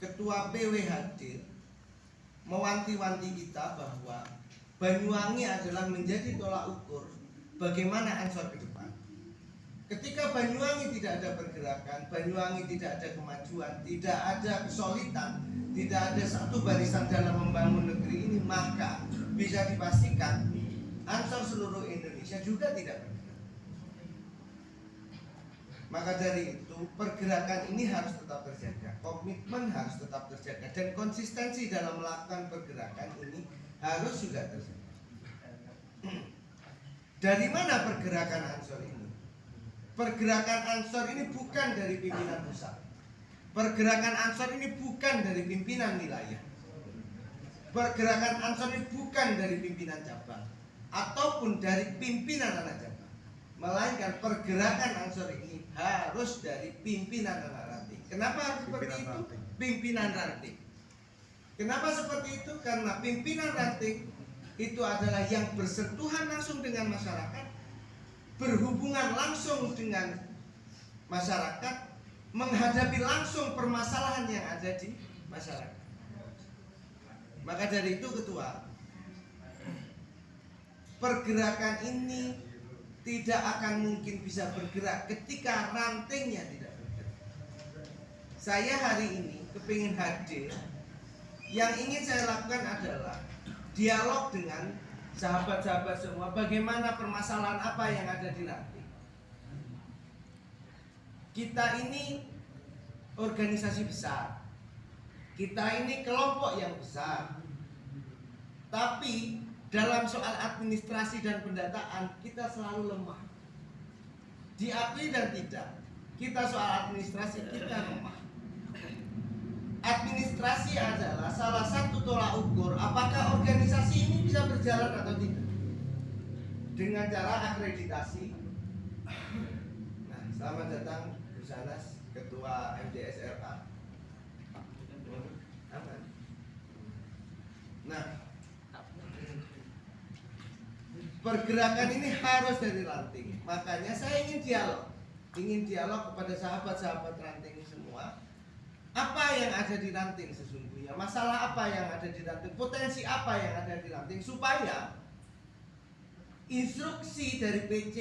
Ketua PWHD mewanti-wanti kita bahwa Banyuwangi adalah menjadi tolak ukur bagaimana Ansor ke depan. Ketika Banyuwangi tidak ada pergerakan, Banyuwangi tidak ada kemajuan, tidak ada kesulitan, tidak ada satu barisan dalam membangun negeri ini, maka bisa dipastikan Ansor seluruh Indonesia juga tidak bergerak. Maka dari itu pergerakan ini harus tetap terjaga, komitmen harus tetap terjaga, dan konsistensi dalam melakukan pergerakan ini harus juga terjaga. Dari mana pergerakan Ansor ini? Pergerakan Ansor ini bukan dari pimpinan pusat. Pergerakan Ansor ini bukan dari pimpinan wilayah. Pergerakan Ansor ini bukan dari pimpinan cabang ataupun dari pimpinan anak cabang, melainkan pergerakan Ansor ini harus dari pimpinan anak ranting. Kenapa harus seperti itu? Pimpinan ranting. Kenapa seperti itu? Karena pimpinan ranting itu adalah yang bersentuhan langsung dengan masyarakat, berhubungan langsung dengan masyarakat, menghadapi langsung permasalahan yang ada di masyarakat. Maka dari itu Ketua, pergerakan ini tidak akan mungkin bisa bergerak ketika rantingnya tidak bergerak. Saya hari ini kepingin hadir. Yang ingin saya lakukan adalah dialog dengan sahabat-sahabat semua, bagaimana permasalahan apa yang ada di ranting. Kita ini organisasi besar, kita ini kelompok yang besar, tapi dalam soal administrasi dan pendataan kita selalu lemah. Diakui dan tidak, kita soal administrasi kita lemah. Administrasi adalah salah satu tolak ukur apakah organisasi ini bisa berjalan atau tidak, dengan cara akreditasi. Nah, selamat datang Bu Sanas, Ketua MDSRA. Nah, pergerakan ini harus dari ranting. Makanya saya ingin dialog kepada sahabat-sahabat ranting semua. Apa yang ada di ranting sesungguhnya? Masalah apa yang ada di ranting? Potensi apa yang ada di ranting? Supaya instruksi dari PC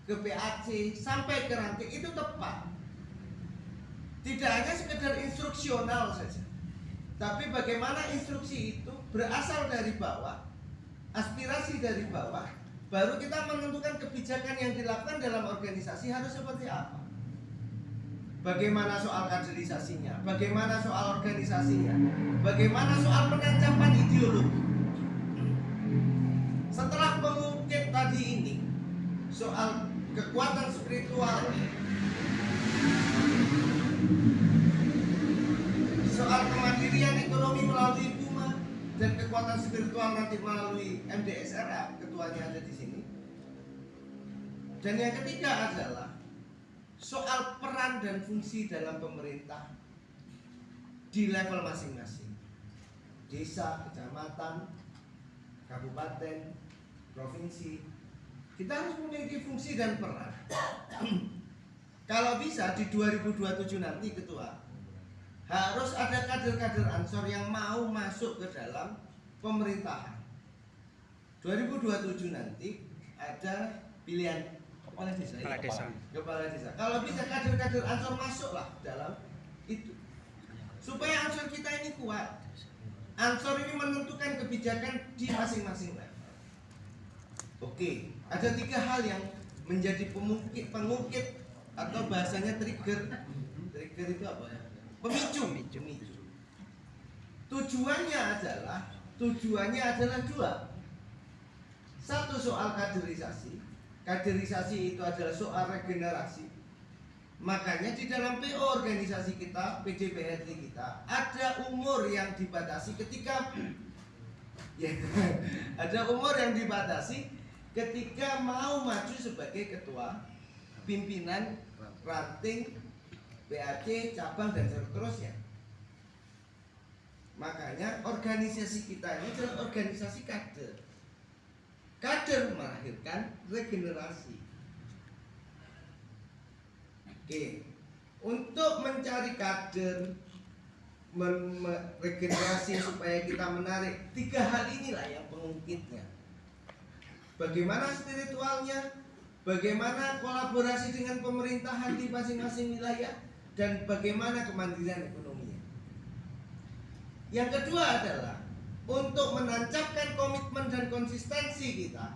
ke PAC sampai ke ranting itu tepat. Tidak hanya sekedar instruksional saja, tapi bagaimana instruksi itu berasal dari bawah, aspirasi dari bawah, baru kita menentukan kebijakan yang dilakukan dalam organisasi harus seperti apa. Bagaimana soal kaderisasinya, bagaimana soal organisasinya, bagaimana soal penancaman ideologi. Setelah mengungkit tadi ini soal kekuatan spiritual, soal kemandirian ekonomi melalui Puma, dan kekuatan spiritual nanti melalui MDSRA, ketuanya ada di sini. Dan yang ketiga adalah soal peran dan fungsi dalam pemerintah di level masing-masing, desa, kecamatan, kabupaten, provinsi. Kita harus memiliki fungsi dan peran. Kalau bisa di 2027 nanti Ketua, harus ada kader-kader Ansor yang mau masuk ke dalam pemerintahan. 2027 nanti ada pilihan kepala desa. Kalau bisa kader-kader Ansor masuklah dalam itu, supaya Ansor kita ini kuat. Ansor ini menentukan kebijakan di masing-masing level. Oke, ada 3 hal yang menjadi pengungkit atau bahasanya trigger. Trigger itu apa ya? Pemicu. Tujuannya adalah 2. Satu, soal kaderisasi. Kaderisasi itu adalah soal regenerasi. Makanya di dalam PO organisasi kita, PDPRD kita, ada umur yang dibatasi ketika ya, ada umur yang dibatasi ketika mau maju sebagai ketua pimpinan ranting, PAC, cabang dan seterusnya. Makanya organisasi kita ini adalah organisasi kader. Kader melahirkan regenerasi. Oke, untuk mencari kader regenerasi supaya kita menarik. 3 hal inilah yang pengungkitnya. Bagaimana spiritualnya, bagaimana kolaborasi dengan pemerintahan di masing-masing wilayah, dan bagaimana kemandirian ekonominya. Yang kedua adalah untuk menancapkan komitmen dan konsistensi kita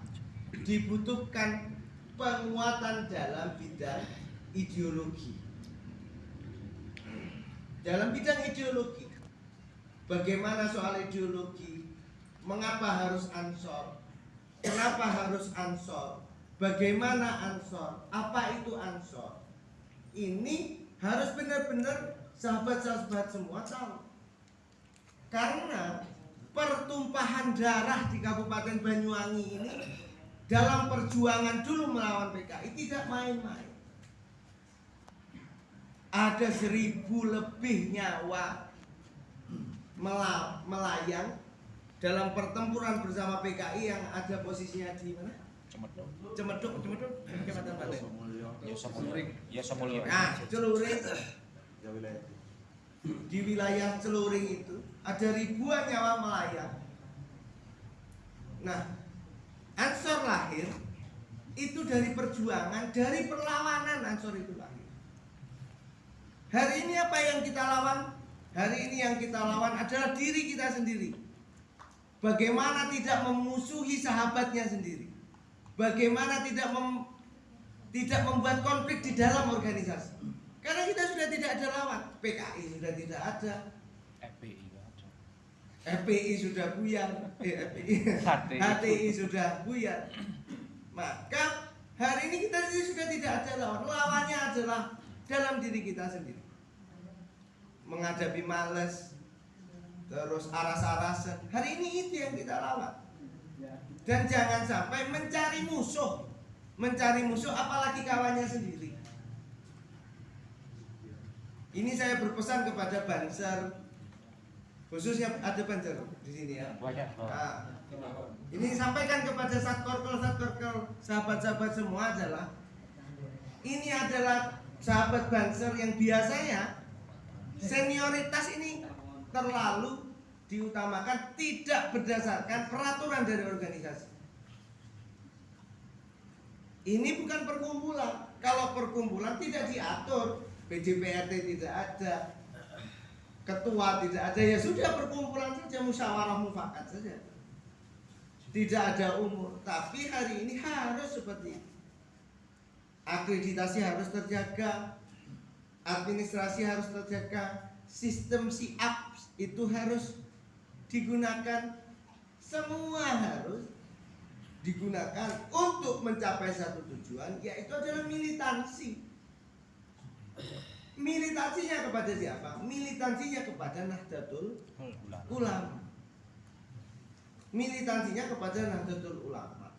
dibutuhkan penguatan dalam bidang ideologi. Dalam bidang ideologi, bagaimana soal ideologi, mengapa harus Ansor, kenapa harus Ansor, bagaimana Ansor, apa itu Ansor. Ini harus benar-benar sahabat-sahabat semua tahu. Karena pertumpahan darah di Kabupaten Banyuwangi ini dalam perjuangan dulu melawan PKI tidak main-main. Ada 1000 lebih nyawa melayang dalam pertempuran bersama PKI yang ada posisinya di mana? Cemeduk, Kecamatan Banteng. Ya Samulyo. Nah, Celuring. Di wilayah Celuring itu ada ribuan nyawa melayang. Nah, Ansor lahir itu dari perjuangan, dari perlawanan Ansor itu lahir. Hari ini apa yang kita lawan? Hari ini yang kita lawan adalah diri kita sendiri. Bagaimana tidak memusuhi sahabatnya sendiri? Bagaimana tidak membuat konflik di dalam organisasi? Karena kita sudah tidak ada lawan. PKI sudah tidak ada. FPI sudah buyar. HTI sudah buyar. Maka hari ini kita sudah tidak ada lawan. Lawannya adalah dalam diri kita sendiri. Menghadapi males, terus aras-arasan. Hari ini itu yang kita lawan. Dan jangan sampai mencari musuh apalagi kawannya sendiri. Ini saya berpesan kepada Banser, khususnya ada Banser di sini ya. Nah, ini sampaikan kepada satkorkel, sahabat-sahabat semua adalah ini adalah sahabat Banser yang biasanya senioritas ini terlalu diutamakan, tidak berdasarkan peraturan dari organisasi. Ini bukan perkumpulan. Kalau perkumpulan tidak diatur, PJPRT tidak ada, ketua tidak ada, ya sudah perkumpulan saja, musyawarah mufakat saja. Tidak ada umur. Tapi hari ini harus seperti itu. Akreditasi harus terjaga, administrasi harus terjaga, sistem SIAP itu harus digunakan, semua harus digunakan untuk mencapai satu tujuan, yaitu adalah militansi. Militansinya kepada siapa? Militansinya kepada Nahdlatul Ulama. Militansinya kepada Nahdlatul Ulama.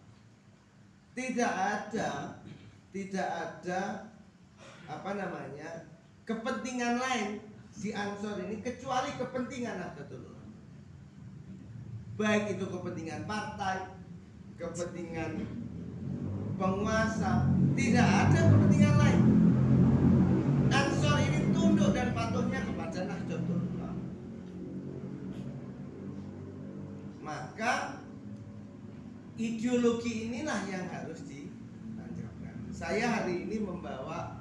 Tidak ada kepentingan lain di Ansor ini kecuali kepentingan Nahdlatul Ulama. Baik itu kepentingan partai, kepentingan penguasa, tidak ada kepentingan lain. Ansor ini tunduk dan patuhnya kepada Nahdlatul Ulama. Maka ideologi inilah yang harus ditancapkan. Saya hari ini membawa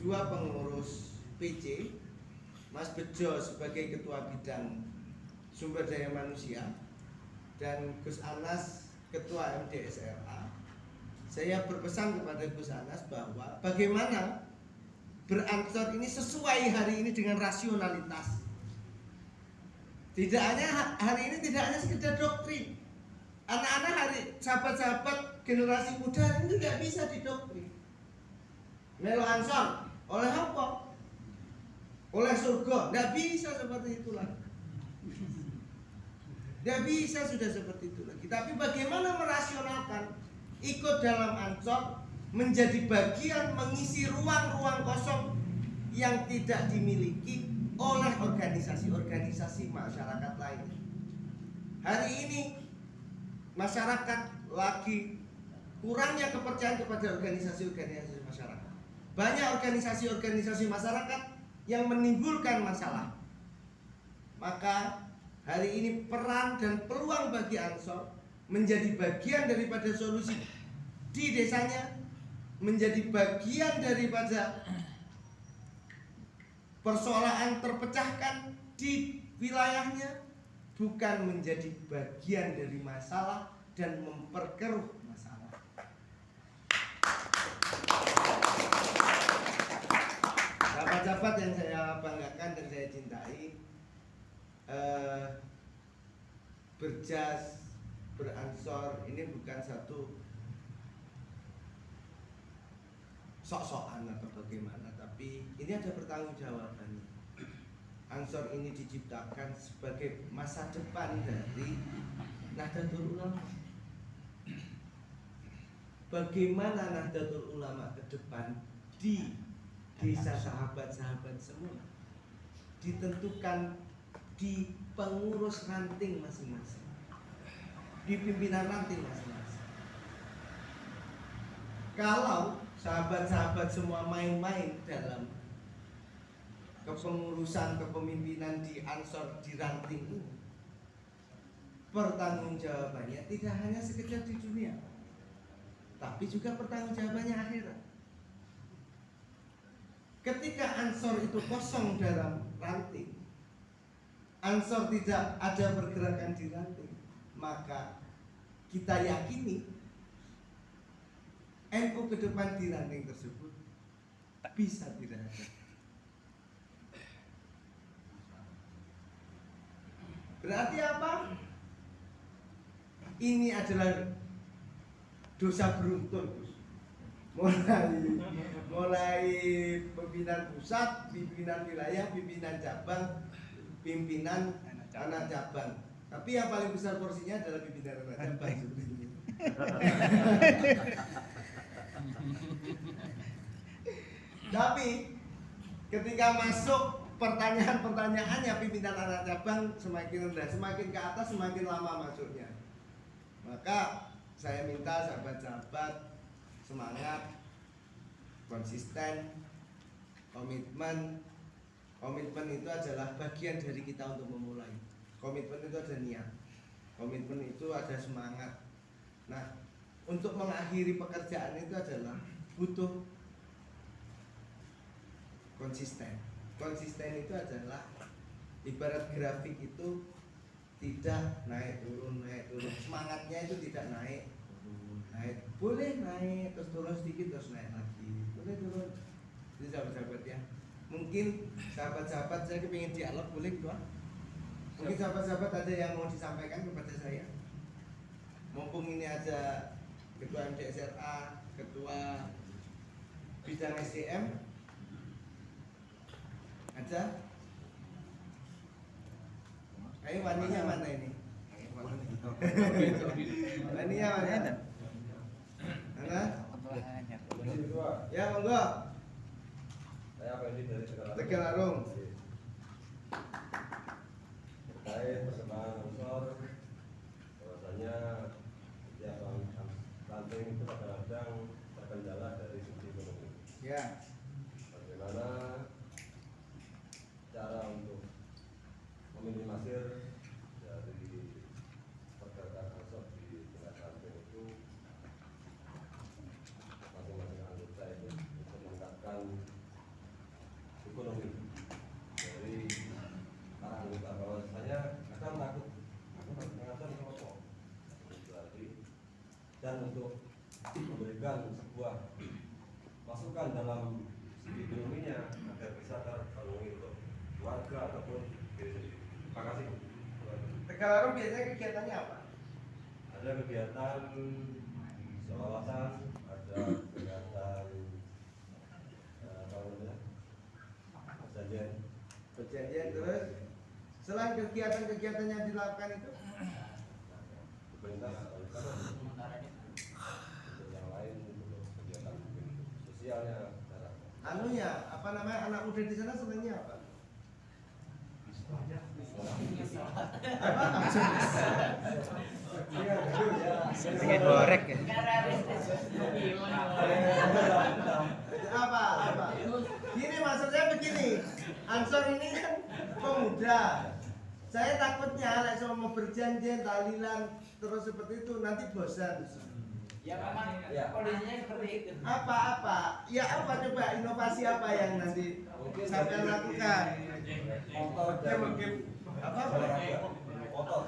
2 pengurus PC, Mas Bejo sebagai ketua bidang sumber daya manusia dan Gus Anas ketua MDSRA. Saya berpesan kepada Gus Anas bahwa bagaimana beransor ini sesuai hari ini dengan rasionalitas. Tidak hanya hari ini tidak hanya sekedar doktrin. Anak-anak hari sahabat-sahabat generasi muda ini tidak bisa didoktrin. Melo ansor oleh apa? Oleh surga. Tidak bisa seperti itu lagi. Tidak bisa sudah seperti itu lagi. Tapi bagaimana merasionalkan ikut dalam ansor menjadi bagian mengisi ruang-ruang kosong yang tidak dimiliki oleh organisasi-organisasi masyarakat lain. Hari ini masyarakat lagi kurangnya kepercayaan kepada organisasi-organisasi masyarakat. Banyak organisasi-organisasi masyarakat yang menimbulkan masalah. Maka hari ini peran dan peluang bagi Ansor menjadi bagian daripada solusi di desanya, menjadi bagian daripada persoalan terpecahkan di wilayahnya, bukan menjadi bagian dari masalah dan memperkeruh masalah. Sahabat-sahabat yang saya banggakan dan saya cintai, berjas, beransor ini bukan satu sok-sokan atau bagaimana, tapi ini ada pertanggungjawabannya. Ansor ini diciptakan sebagai masa depan dari Nahdlatul Ulama. Bagaimana Nahdlatul Ulama ke depan di desa sahabat-sahabat semua ditentukan di pengurus ranting masing-masing, di pimpinan ranting masing-masing. Kalau sahabat-sahabat semua main-main dalam kepengurusan kepemimpinan di Ansor di ranting ini, pertanggungjawabannya tidak hanya sekedar di dunia, tapi juga pertanggungjawabannya akhirat. Ketika Ansor itu kosong dalam ranting, Ansor tidak ada pergerakan di ranting, maka kita yakini NU ke depan di ranting tersebut bisa tidak ada. Berarti apa? Ini adalah dosa beruntun, mulai pimpinan pusat, pimpinan wilayah, pimpinan cabang, pimpinan anak cabang. Tapi yang paling besar porsinya adalah pimpinan anak cabang. Tapi ketika masuk pertanyaan-pertanyaannya, pimpinan anak cabang semakin rendah, semakin ke atas semakin lama masuknya. Maka saya minta sahabat-sahabat semangat, konsisten, komitmen. Komitmen itu adalah bagian dari kita untuk memulai. Komitmen itu ada niat, komitmen itu ada semangat. Nah, untuk mengakhiri pekerjaan itu adalah butuh konsisten. Konsisten itu adalah ibarat grafik itu tidak naik turun. Semangatnya itu tidak naik. Boleh naik terus turun sedikit terus naik lagi. Boleh turun. Jadi sahabat-sahabat ya, mungkin sahabat-sahabat saya kepingin dialog, boleh gitu. Mungkin sahabat-sahabat ada yang mau disampaikan kepada saya. Mumpung ini ada ketua MDSRA, ketua bidang SDM, ada. Ayo waninya mana ini? Waninya mana? Mana? Ya monggo. Saya Fendi dari Tegalarung. Terkait perkembangan Ansor, bahwasanya setiap ranting itu kadang-kadang terkendala dari sisi ekonomi. Ya. Bagaimana cara untuk meminimalisir dari pergerakan Ansor di tingkat ranting itu, masing-masing anggota itu untuk meningkatkan ekonomi dari para anggota, bahwasanya kadang takut mengatur kelompok dan untuk memberikan sebuah masukan dalam segi ekonominya agar bisa terpenuhi untuk warga ataupun diri sendiri. Terima kasih. Tegalarung biasanya kegiatannya apa? Ada kegiatan sholawatan, ada kegiatan Perjanjian. Terus selain kegiatan-kegiatan yang dilakukan itu, yang lain untuk kegiatan sosialnya. anunya apa namanya, anak muda di sana senangnya apa? Pengen gorek ya. Apa? Gini maksudnya begini, Ansor ini kan pemuda, Saya takutnya lek sama berjanjian tahlilan terus seperti itu nanti bosan. Ya memang Ya. kondisinya seperti itu. Apa? Ya apa coba inovasi apa yang nanti Mungkin sampai dari lakukan? Otot dan Apa? olahraga. Otot.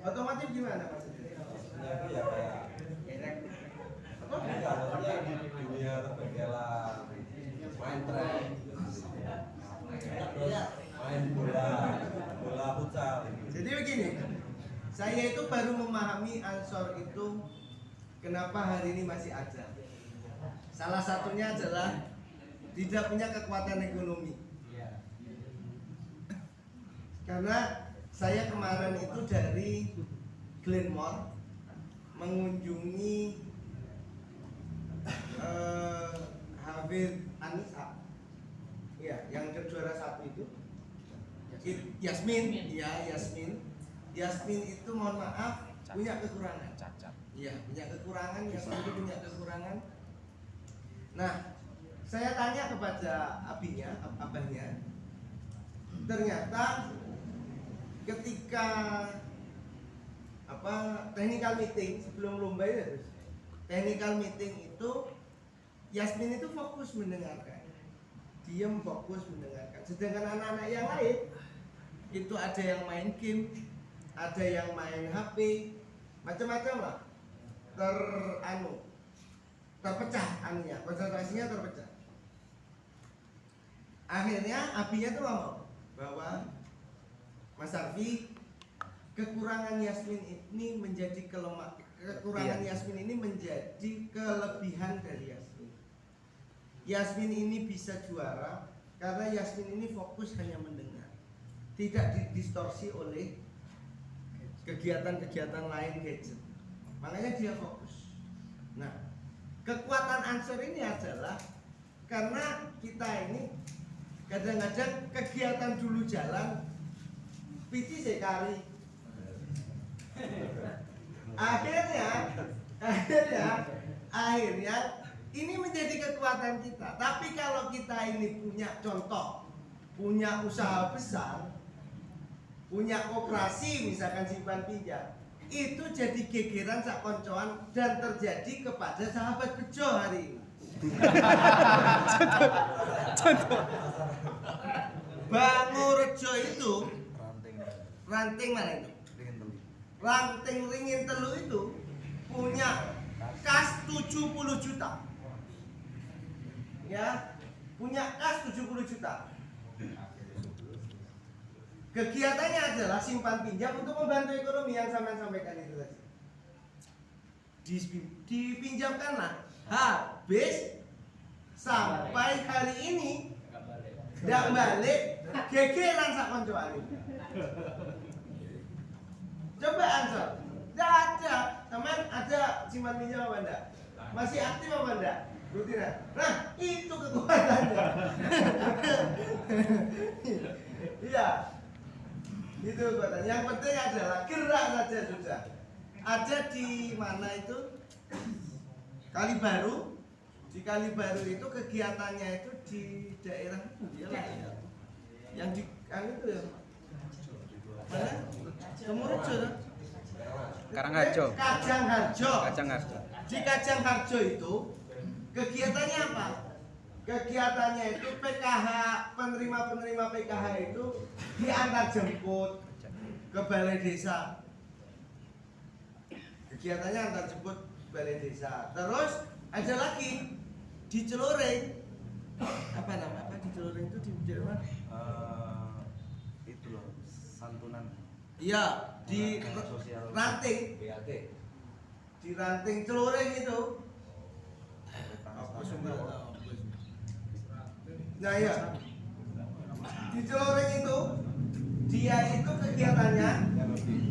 Otomotif gimana maksudnya? Ya itu ya kayak Apa? enggak, maksudnya dunia terbegalan, main trek, terus main bola futsal. Jadi begini, saya itu baru memahami Ansor itu kenapa hari ini masih ada. Salah satunya adalah tidak punya kekuatan ekonomi. Karena saya kemarin itu dari Glenmore mengunjungi Hafid Anisa, ya, yang juara 1 itu. Yasmin, ya Yasmin itu mohon maaf punya kekurangan. Iya, punya kekurangan, Yasmin itu punya kekurangan. Nah, saya tanya kepada abahnya, ternyata ketika technical meeting sebelum lomba itu, technical meeting itu Yasmin itu fokus mendengarkan, diam fokus mendengarkan. Sedangkan anak-anak yang lain itu ada yang main game, ada yang main HP, macam-macam lah, terpecah anunya, konsentrasinya terpecah. Akhirnya abinya tuh ngomong bahwa Mas Arfi, kekurangan Yasmin ini menjadi Yasmin ini menjadi kelebihan dari Yasmin. Yasmin ini bisa juara karena Yasmin ini fokus hanya mendengar, tidak didistorsi oleh kegiatan-kegiatan lain gadget. Makanya dia fokus. Nah, kekuatan Ansor ini adalah karena kita ini kadang-kadang kegiatan dulu jalan piti sekali. Akhirnya ini menjadi kekuatan kita. Tapi kalau kita ini punya contoh, punya usaha besar, punya operasi misalkan simpan pinjam, itu jadi gegeran sak koncoan dan terjadi kepada sahabat bejo hari ini. Bangurejo itu ranting mana itu? Ranting ringin telu itu punya kas 70 juta. Ya, punya kas 70 juta. Kegiatannya adalah simpan pinjam untuk membantu ekonomi yang saya sampaikan itu tadi. Dipinjamkanlah habis sampai hari ini tidak balik, gegeran sak koncoan itu. Coba Ansor, tidak ada, teman ada simpan pinjam apa enggak? Masih aktif apa enggak? Rutinan. Nah, itu kekuatannya. Iya. Itu kekuatannya. Yang penting adalah gerak saja sudah. Ada di mana itu? Kalibaru. Di Kalibaru itu kegiatannya itu di daerah yang di itu ya. Mana? Kemurejo. Karangharjo. Kajangharjo. Di Kajangharjo itu kegiatannya apa? Kegiatannya itu PKH, penerima PKH itu diantar jemput ke balai desa. Kegiatannya antar jemput balai desa. Terus ada lagi di Celoreng. Apa di Celoreng itu di Jerman? Itu loh, santunan. Iya, di Ranting. BAT. Di Ranting Celoreng itu. Nah ya, di Celoreng itu dia itu kegiatannya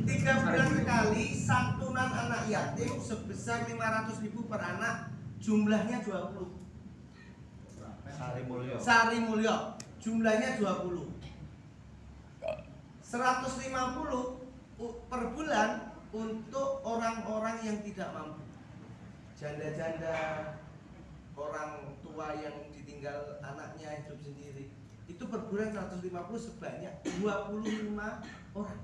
3 bulan sekali santunan anak yatim sebesar 500.000 per anak, jumlahnya 20. Sari Mulyo, jumlahnya 20. 150 per bulan untuk orang-orang yang tidak mampu, janda-janda, orang tua yang ditinggal anaknya hidup sendiri. itu per bulan 150 sebanyak 25 orang.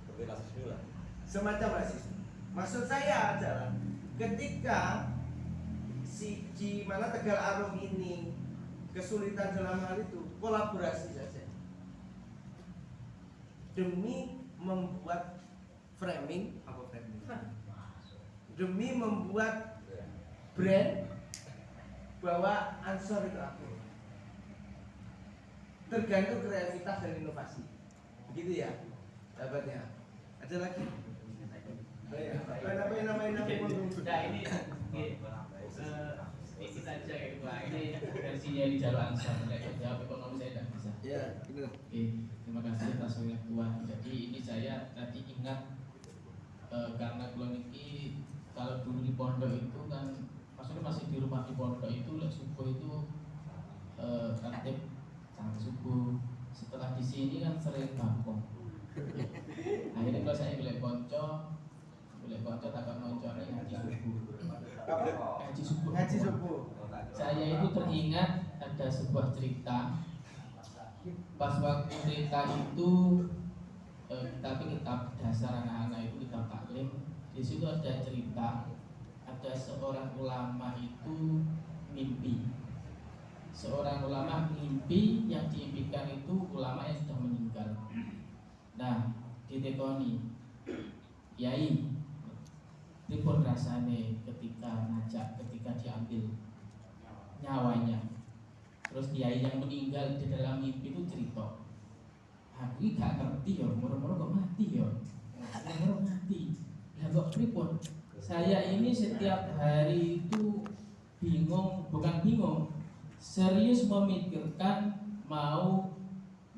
Tapi rasisme lah. Semacam rasisme. Maksud saya adalah ketika di mana Tegal Arum ini kesulitan dalam hal itu, kolaborasi saja demi membuat framing demi membuat brand bahwa Ansor itu aku. Tergantung kreativitas dan inovasi. Begitu ya, sahabatnya. Ada lagi? Namanya Nah ini sedikit aja gitu Pak. Ini versinya di Jalur Ansor. Kalau jawab ekonomi saya tidak bisa. Ya, benar. Oke, terima kasih atas waktu tua. Jadi ini saya tadi ingat karena kulon ini kalau dulu di pondok itu kan maksudnya masih di rumah di pondok itu subuh itu tertib sampai subuh. Setelah di sini kan sering bangkong. Akhirnya kalau saya boleh konco takkan moncone ngaji subuh. Saya itu teringat ada sebuah cerita. Pas waktu cerita itu tapi kitab dasar anak-anak itu kitab taklim. Di situ ada cerita ada seorang ulama itu mimpi. Seorang ulama mimpi yang diimpikan itu ulama yang sudah meninggal. Nah, ditekoni, Kiai, pripun rasane ketika diambil nyawanya. Terus Kiai yang meninggal di dalam mimpi itu cerita, aku ini gak ngerti ya, moro-moro kok mati ya, moro-moro mati. Lah kok pripun? Saya ini setiap hari itu bukan bingung, serius memikirkan mau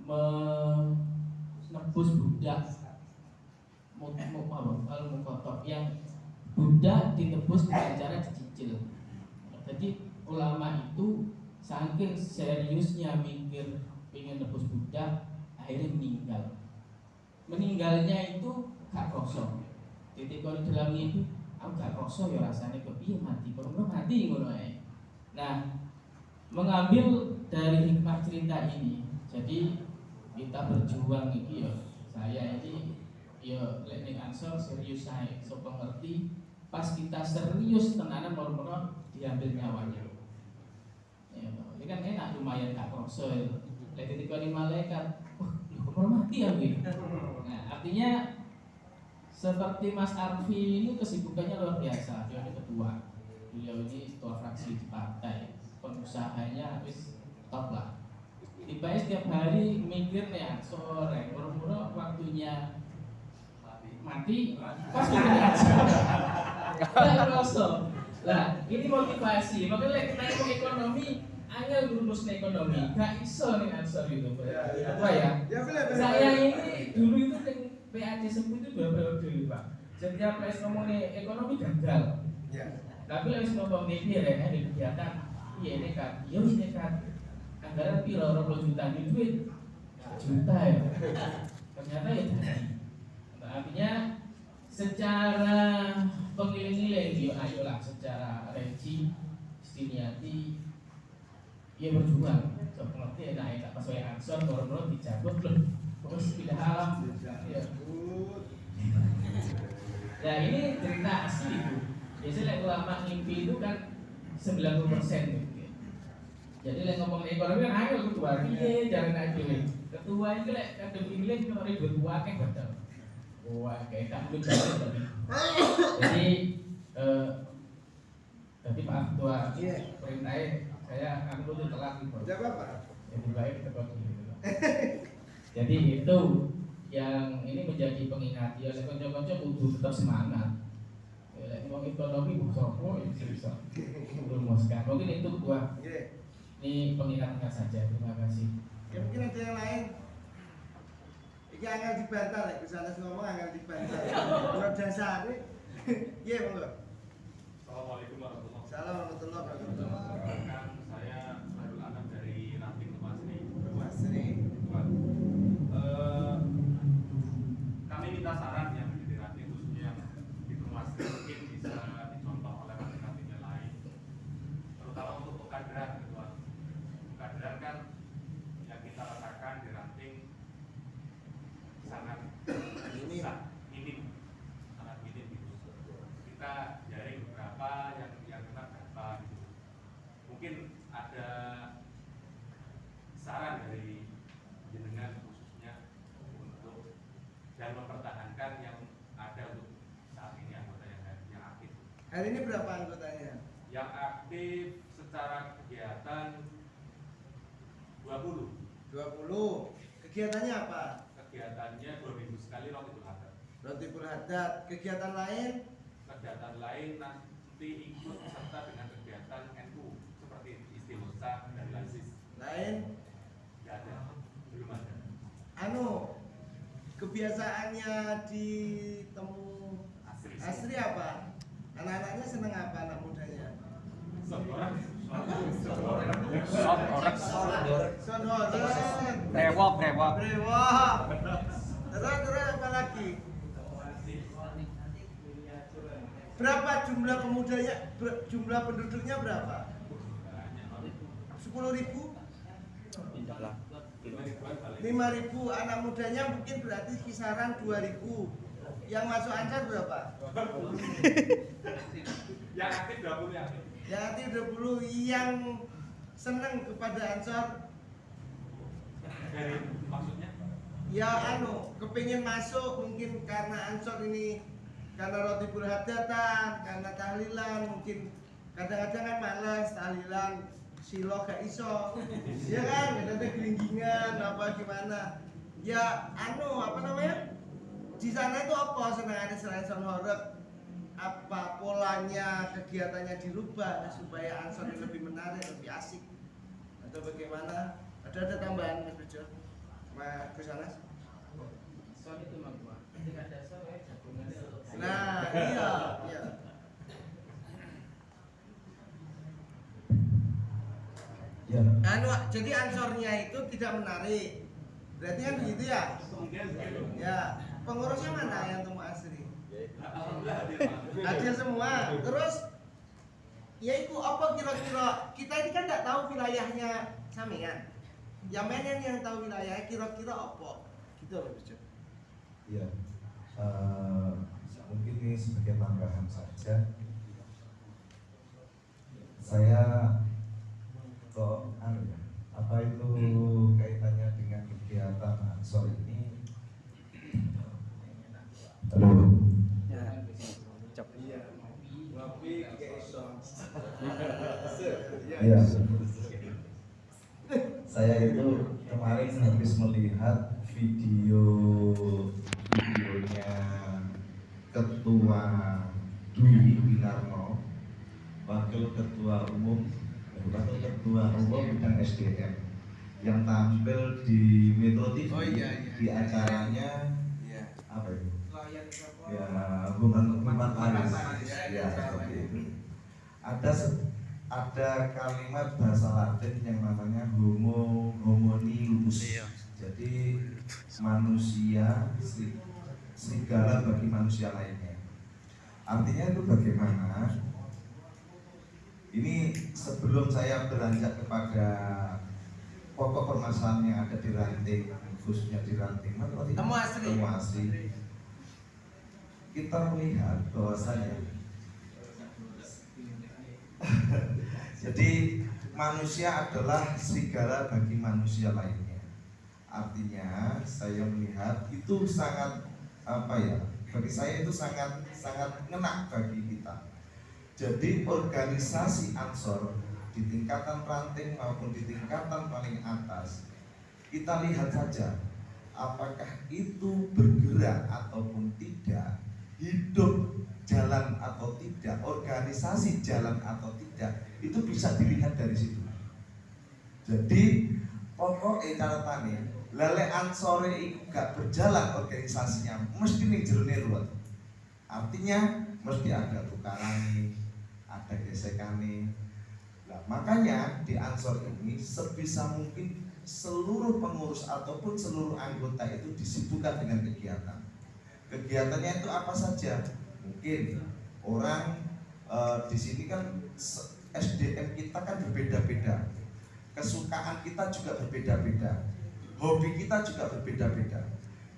menebus budak al-muqatab yang budak ditebus dengan cara dicicil. Jadi ulama itu saking seriusnya mikir pengen nebus budak, akhirnya meninggal. Meninggalnya itu gak kosong. Titik kalau dalam itu, aku gak kosong ya rasanya kepiye mati, kalau mati ngono ae. Nah, mengambil dari hikmah cerita ini, jadi kita berjuang iki ya. Saya ini ya lek ning Ansor serius saya, sok ngerti pas kita serius tenanan moro-moro diambil nyawanya. Ya, ini kan enak lumayan gak kroso ya. Lek ketika di malaikat, kok mati ya gitu. Nah, artinya seperti Mas Arfi ini kesibukannya luar biasa. Dia ini ketua. Beliau ini ketua fraksi di partai. Pengusahanya wis top lah. Tiba setiap hari mikir nih sore, murmur waktunya mati, pas mikir aja. Rosok. Lah, ini motivasi. Makanya kita ngomong ekonomi, angel lulus ekonomi, gak iso nih answer itu. Apa ya? Saya ini dulu itu yang PAC Sempu itu 2 periode Pak. Setiap les ngomong ekonomi gagal. Tapi les ngomong mikir ya, di kegiatan, iya nekat, iya nekat. Anggaran piro 20 juta di duit juta ya. Ternyata ya tadi. Artinya secara pengiling-iling ya ayolah secara regi Stiniati ya berjuang. Sok ngerti enak pas wae ansor moro-moro dicabut loh. Terus pindah alam. Ya. Nah, ini cerita asli Bu. Biasanya ulama mimpi itu kan 90% gitu. Jadi lek ngomong ekonomi kan ayo ketua piye jare nek dhewe. Ketua iki lek kadang pilih kok ribut wae betul. Wah, kayak tak mungkin tadi. Jadi tadi Pak Ketua perintahnya saya akan tutup telat gitu. Tidak apa-apa. Jadi baik kita kok gitu. Jadi itu yang ini menjadi pengingat ya lek kanca-kanca kudu tetap semangat. Lek ngomong ekonomi sopo bisa rumuskan. Mungkin itu Ketua. Ini pengingatnya saja, terima kasih. Ya mungkin ada yang lain. Iki angel dibantah lek bisa atas ngomong angel dibantah. Ora dasar. Iya, Monggo. Assalamualaikum warahmatullahi Assalamualaikum warahmatullahi wabarakatuh. wabarakatuh. Saya Harul Anam dari Ranting Masri. Mas Sri. Kami minta saran yang di Ranting khususnya di Masri mungkin bisa dicontoh oleh ranting-ranting yang lain. Terutama untuk pekaderan gitu. Pekaderan ada saran dari jenengan khususnya untuk dan mempertahankan yang ada untuk saat ini anggota yang aktif. Hari ini berapa anggotanya? Yang aktif secara kegiatan 20. 20. Kegiatannya apa? Kegiatannya 2 minggu sekali Roti Hadat. Roti Hadat. Kegiatan lain? Kegiatan lain nanti ikut serta dengan kegiatan NU seperti istighosa dan lazis. Lain? Tidak ada, belum ada. Kebiasaannya di temu Asri apa? Anak-anaknya seneng apa anak mudanya? Seorang Sonhoren. Brewok. Brewok. Terus apa lagi? Berapa jumlah pemudanya? Jumlah penduduknya berapa? 10.000? 5.000. Anak mudanya mungkin berarti kisaran 2.000. Yang masuk Ansor berapa? yang aktif 20 yang aktif. Yang aktif 20. Yang seneng kepada Ansor Dari maksudnya? ya kepingin masuk mungkin karena Ansor ini, karena Roti Hadatan, karena tahlilan, mungkin kadang-kadang kan males tahlilan silo gak iso ya kan, ada gelinggingan apa gimana ya apa namanya di sana itu apa senangannya selain Sonhoren, apa polanya kegiatannya dirubah supaya Ansor ini lebih menarik, lebih asik atau bagaimana? Ada tambahan Mas Bejo? Mas Gus Anas? Soal itu mah gua. Ketika dasar gabungannya. Nah, iya. Ya. Jadi Ansornya itu tidak menarik. Berarti kan begitu ya? Kemudian Ya. Pengurusnya mana yang temu Asri? alhamdulillah hadir, Pak. Hadir semua. Terus ya itu apa kira-kira? Kita ini kan tidak tahu wilayahnya Samian. Yang mana yang tahu wilayahnya kira-kira apa? Gitu loh, Bejo. Ya, mungkin ini sebagai tambahan saja. Saya kok apa itu kaitannya dengan kegiatan Ansor ini? Halo. Ya. Saya itu kemarin habis melihat videonya Ketua Dwi Winarno, Wakil Ketua Umum bidang SDM, yang tampil di Metro TV. Oh, iya. Di acaranya Iya. apa itu? Ya, Human Aris. Ya, seperti itu. Ada kalimat bahasa Latin yang namanya homo homonius. Jadi manusia serigala bagi manusia lainnya. Artinya itu bagaimana? Ini sebelum saya beranjak kepada pokok permasalahan yang ada di ranting, khususnya di ranting Temu Asri. Kita melihat bahwasanya jadi manusia adalah serigala bagi manusia lainnya. Artinya saya melihat itu sangat bagi saya itu sangat ngena bagi kita. Jadi organisasi Ansor di tingkatan ranting maupun di tingkatan paling atas, kita lihat saja apakah itu bergerak ataupun tidak, hidup jalan atau tidak, organisasi jalan atau tidak, itu bisa dilihat dari situ. Jadi pokoknya catatannya lele Ansore itu gak berjalan organisasinya, mesti nih jerone ruwet. Artinya mesti ada tukarane, ada gesekane. Nah, makanya di Ansor ini sebisa mungkin seluruh pengurus ataupun seluruh anggota itu disibukkan dengan kegiatan. Kegiatannya itu apa saja? Mungkin orang di sini kan SDM kita kan berbeda-beda, kesukaan kita juga berbeda-beda, hobi kita juga berbeda-beda.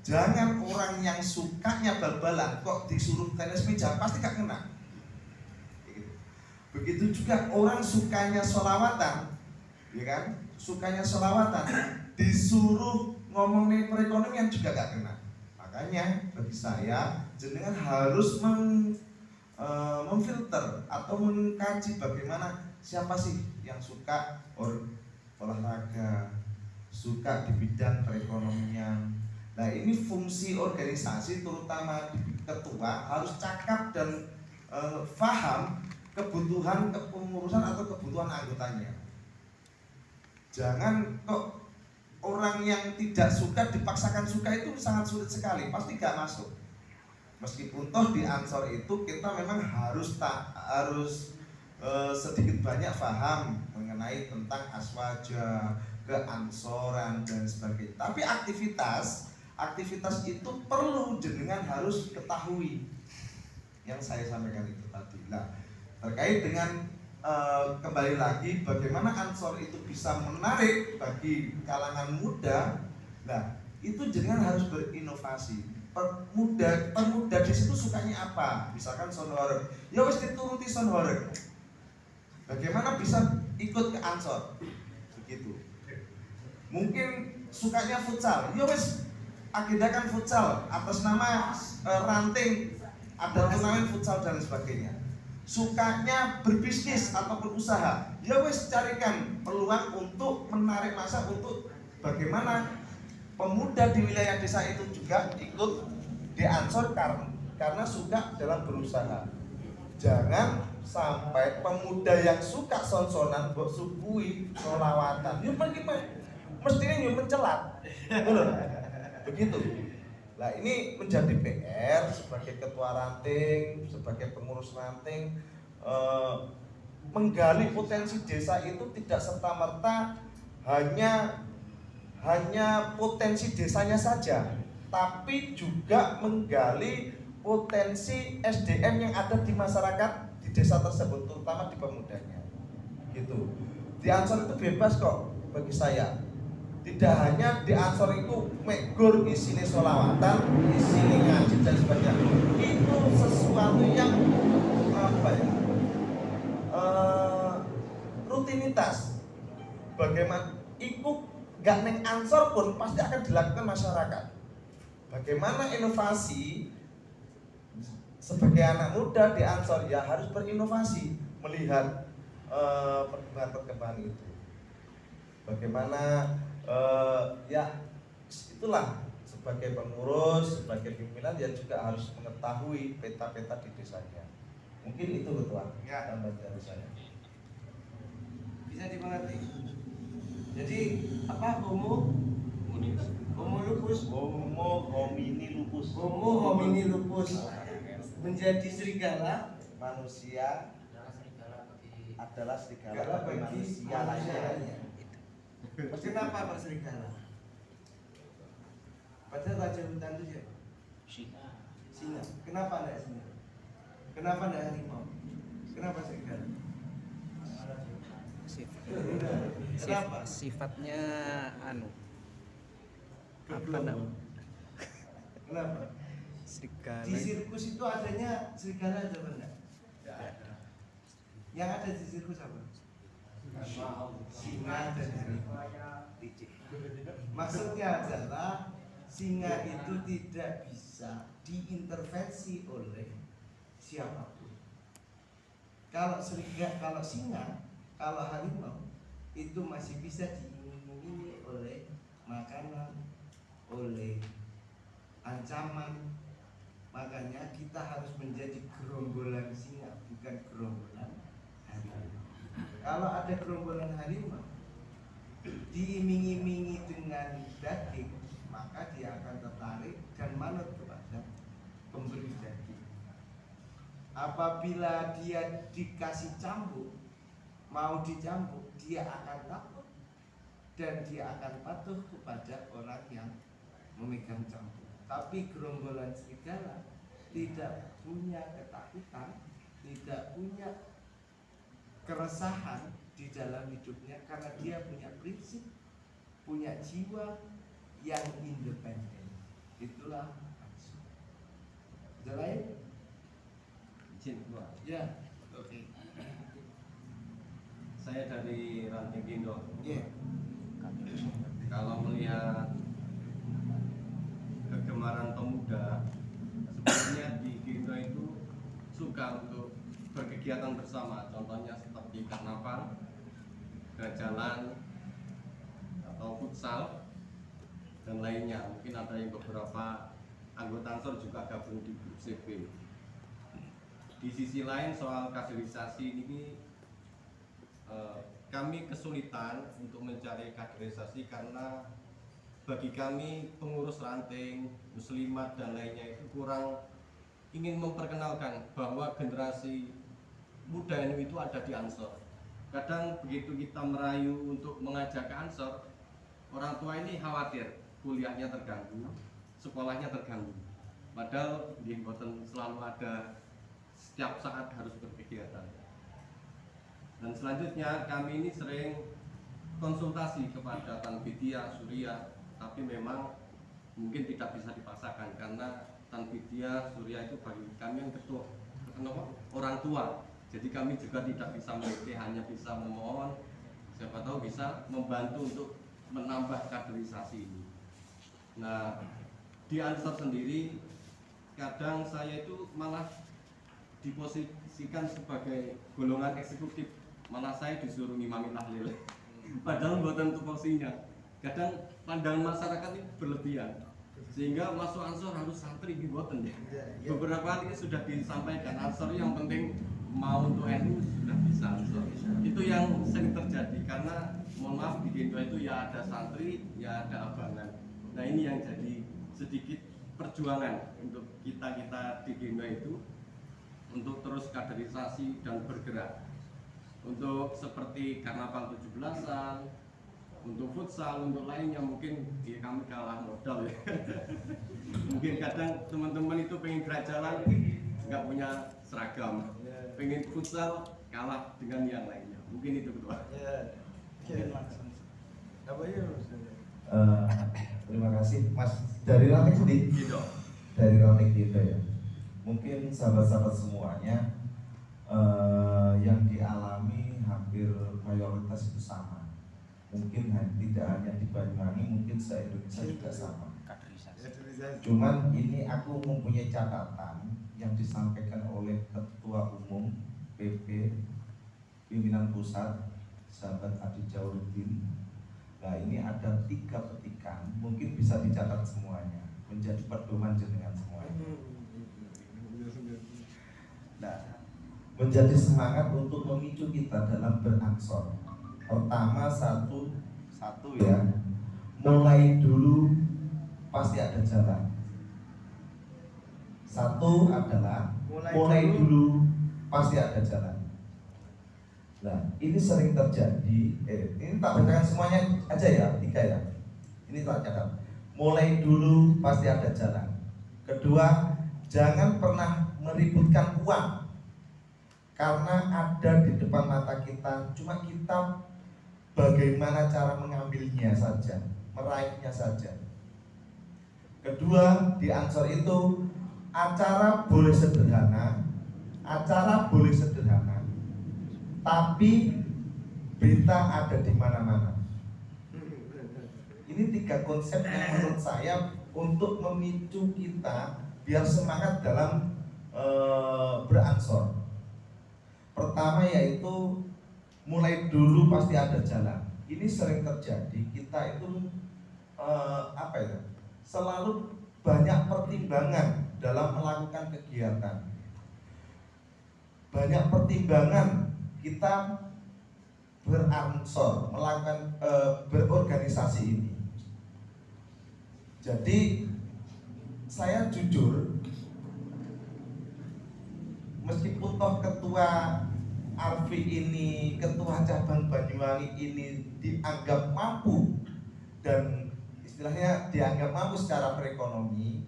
Jangan orang yang sukanya bal-balan kok disuruh tenis meja pasti gak kena. Begitu juga orang sukanya sholawatan ya kan? Sukanya selawatan, disuruh ngomongin perekonomian juga gak kena. Makanya bagi saya jenengan harus memfilter atau mengkaji bagaimana siapa sih yang suka olahraga, suka di bidang perekonomian. Nah ini fungsi organisasi terutama ketua harus cakap dan paham kebutuhan kepengurusan atau kebutuhan anggotanya. Jangan kok orang yang tidak suka dipaksakan suka, itu sangat sulit sekali, pasti gak masuk. Meskipun toh di Ansor itu kita memang harus sedikit banyak paham mengenai tentang aswaja, keansoran dan sebagainya. Tapi aktivitas itu perlu jenengan harus ketahui. Yang saya sampaikan itu tadi. Nah, terkait dengan kembali lagi bagaimana Ansor itu bisa menarik bagi kalangan muda. Nah, itu jenengan harus berinovasi. Pemuda di situ sukanya apa? Misalkan sonhoreg, ya wis dituruti sonhoreg. Bagaimana bisa ikut ke Ansor? Begitu. Mungkin sukanya futsal, ya wis agendakan futsal atas nama ranting, ada turnamen futsal dan sebagainya. Sukanya berbisnis ataupun usaha, ya wis carikan peluang untuk menarik massa untuk bagaimana pemuda di wilayah desa itu juga ikut di Ansor karena suka dalam berusaha. Jangan sampai pemuda yang suka sonsonan mbok suguhi selawatan, ya mestinya ya mencelat. Begitu. Nah ini menjadi PR sebagai ketua ranting, sebagai pengurus ranting, menggali potensi desa itu tidak serta-merta hanya potensi desanya saja, tapi juga menggali potensi SDM yang ada di masyarakat di desa tersebut, terutama di pemudanya. Gitu. Di Ansor itu bebas kok bagi saya. Tidak hanya di Ansor itu megur isinya sholawatan, isinya ngaji dan sebagainya. Itu sesuatu yang rutinitas. Bagaimana ikut gak neng Ansor pun pasti akan dilakukan masyarakat. Bagaimana inovasi sebagai anak muda di Ansor ya harus berinovasi melihat perkembangan itu. Bagaimana ya itulah sebagai pengurus, sebagai pimpinan ya juga harus mengetahui peta-peta di desanya. Mungkin itu ketua Ya. tambahan dari saya. Bisa dimengerti. Jadi apa homo lupus? Homo homini lupus. Homo homini lupus menjadi serigala, Manusia adalah serigala bagi manusia lainnya. Kenapa berserigala? Padahal raja hutan itu siapa? Singa. Kenapa tidak singa? Kenapa tidak harimau? Kenapa serigala? Kenapa? Sifatnya apa namanya? Kenapa? Serigala. Di sirkus itu adanya serigala ada apa enggak? Yang ada di sirkus apa? Singa dan harimau. Maksudnya adalah singa itu tidak bisa diintervensi oleh siapapun. Kalau singa, kalau harimau itu masih bisa diiming-imingi oleh makanan, oleh ancaman. Makanya kita harus menjadi gerombolan singa, bukan gerombolan harimau. Kalau ada gerombolan harimau diiming-imingi dengan daging, maka dia akan tertarik dan manut kepada pemberi daging. Apabila dia dikasih cambuk, mau dicambuk, dia akan takut dan dia akan patuh kepada orang yang memegang cambuk. Tapi gerombolan serigala tidak punya ketakutan, tidak punya keresahan di dalam hidupnya karena dia punya prinsip, punya jiwa yang independen. Itulah Ansor. Ada lain? Izin ketua. Ya. Oke. Saya dari Ranting Gindo. Iya. Kalau melihat kegemaran pemuda, sebenarnya di Gendro itu suka untuk berkegiatan bersama, contohnya seperti karnaval, jalan atau futsal dan lainnya. Mungkin ada yang beberapa anggota Ansor juga gabung di grup CP. Di sisi lain soal kaderisasi ini kami kesulitan untuk mencari kaderisasi karena bagi kami pengurus ranting, muslimat dan lainnya itu kurang ingin memperkenalkan bahwa generasi muda NU itu ada di Ansor. Kadang begitu kita merayu untuk mengajak ke Ansor, orang tua ini khawatir kuliahnya terganggu, sekolahnya terganggu. Padahal di Boten selalu ada, setiap saat harus berkegiatan. Dan selanjutnya kami ini sering konsultasi kepada Tanfidia, Surya, tapi memang mungkin tidak bisa dipaksakan karena Tanfidia, Surya itu bagi kami yang ketua orang tua. Jadi kami juga tidak bisa memiliki, hanya bisa memohon, siapa tahu bisa membantu untuk menambah kaderisasi ini. Nah, di Ansor sendiri kadang saya itu malah diposisikan sebagai golongan eksekutif, malah saya disuruh ngimami tahlil. Padahal buatan tupoksinya. Kadang pandangan masyarakat ini berlebihan, sehingga masuk Ansor harus santri di buatan ya. Beberapa kali sudah disampaikan Ansor yang penting mau untuk NU sudah bisa Ansor. Itu yang sering terjadi karena mohon maaf di Gendro itu ya ada santri, ya ada abangan. Nah ini yang jadi sedikit perjuangan untuk kita di Gendro itu untuk terus kaderisasi dan bergerak. Untuk seperti karnaval 17-an, untuk futsal, untuk lainnya mungkin ya kami kalah modal ya. Mungkin kadang teman-teman itu pengen gerak jalan nggak punya seragam, pengen futsal kalah dengan yang lainnya. Mungkin itu ketua. Terima kasih Mas dari Ranik sendiri. Gitu. Dari Ranik gitu ya. Mungkin sahabat-sahabat semuanya yang dialami hampir mayoritas itu sama. Mungkin tidak hanya di Banyuwangi, mungkin se-Indonesia juga sama. Cuman ini aku mempunyai catatan yang disampaikan oleh Ketua Umum PP Pimpinan Pusat, sahabat Adi Jauruddin. Nah ini ada 3 petikan, mungkin bisa dicatat semuanya, menjadi pedoman jenengan semuanya. Nah, menjadi semangat untuk memicu kita dalam beransor. Pertama satu ya, mulai dulu pasti ada jalan. Satu adalah mulai dulu pasti ada jalan. Nah, ini sering terjadi. Ini tak bacakan semuanya aja ya, 3 ya. Ini tak catat. Mulai dulu pasti ada jalan. Kedua, jangan pernah meributkan uang, karena ada di depan mata kita. Cuma kita bagaimana cara mengambilnya saja, meraihnya saja. Kedua, di Ansor itu acara boleh sederhana, tapi berita ada di mana-mana. Ini 3 konsep yang menurut saya untuk memicu kita biar semangat dalam beransor. Pertama yaitu mulai dulu pasti ada jalan. Ini sering terjadi, kita itu selalu banyak pertimbangan dalam melakukan kegiatan. Banyak pertimbangan kita beransor, melakukan berorganisasi ini. Jadi saya jujur, meskipun toh ketua Arfi ini, ketua cabang Banyuwangi ini dianggap mampu dan istilahnya dianggap mampu secara perekonomi,